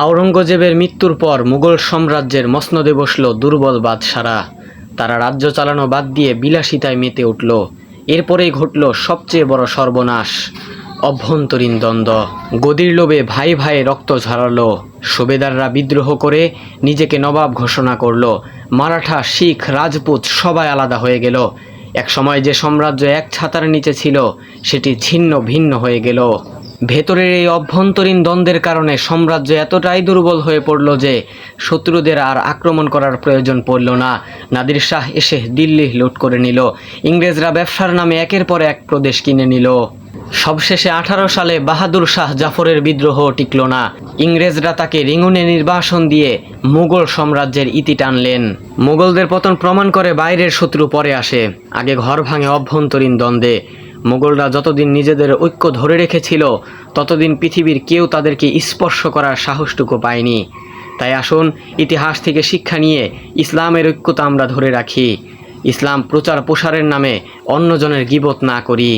আওরঙ্গজেবের মৃত্যুর পর মুঘল সাম্রাজ্যের মসনদে বসল দুর্বল বাদশারা। তারা রাজ্য চালানো বাদ দিয়ে বিলাসিতায় মেতে উঠল। এরপরেই ঘটল সবচেয়ে বড় সর্বনাশ, অভ্যন্তরীণ দ্বন্দ্ব। গদির লোভে ভাই ভাই রক্ত ঝরালো। সুবেদাররা বিদ্রোহ করে নিজেকে নবাব ঘোষণা করল। মারাঠা, শিখ, রাজপুত সবাই আলাদা হয়ে গেল। এক সময় যে সাম্রাজ্য এক ছাতার নিচে ছিল সেটি ছিন্ন ভিন্ন হয়ে গেল। ভেতরের এই অভ্যন্তরীণ দ্বন্দ্বের কারণে সাম্রাজ্য এতটাই দুর্বল হয়ে পড়ল যে শত্রুদের আর আক্রমণ করার প্রয়োজন পড়ল না। নাদির শাহ এসে দিল্লি লুট করে নিল। ইংরেজরা ব্যবসার নামে একের পর এক প্রদেশ কিনে নিল। সবশেষে 18 সালে বাহাদুর শাহ জাফরের বিদ্রোহ টিকল না। ইংরেজরা তাকে রেঙ্গুনে নির্বাসন দিয়ে মুঘল সাম্রাজ্যের ইতি টানলেন। মুঘলদের পতন প্রমাণ করে বাইরের শত্রু পরে আসে, আগে ঘর ভাঙে অভ্যন্তরীণ দ্বন্দ্বে। মুঘলরা যতদিন নিজেদের ঐক্য ধরে রেখেছিল ততদিন পৃথিবীর কেউ তাদেরকে স্পর্শ করার সাহসটুকু পায়নি। তাই আসুন ইতিহাস থেকে শিক্ষা নিয়ে ইসলামের ঐক্যতা আমরা ধরে রাখি। ইসলাম প্রচার প্রসারের নামে অন্যজনের গীবত না করি।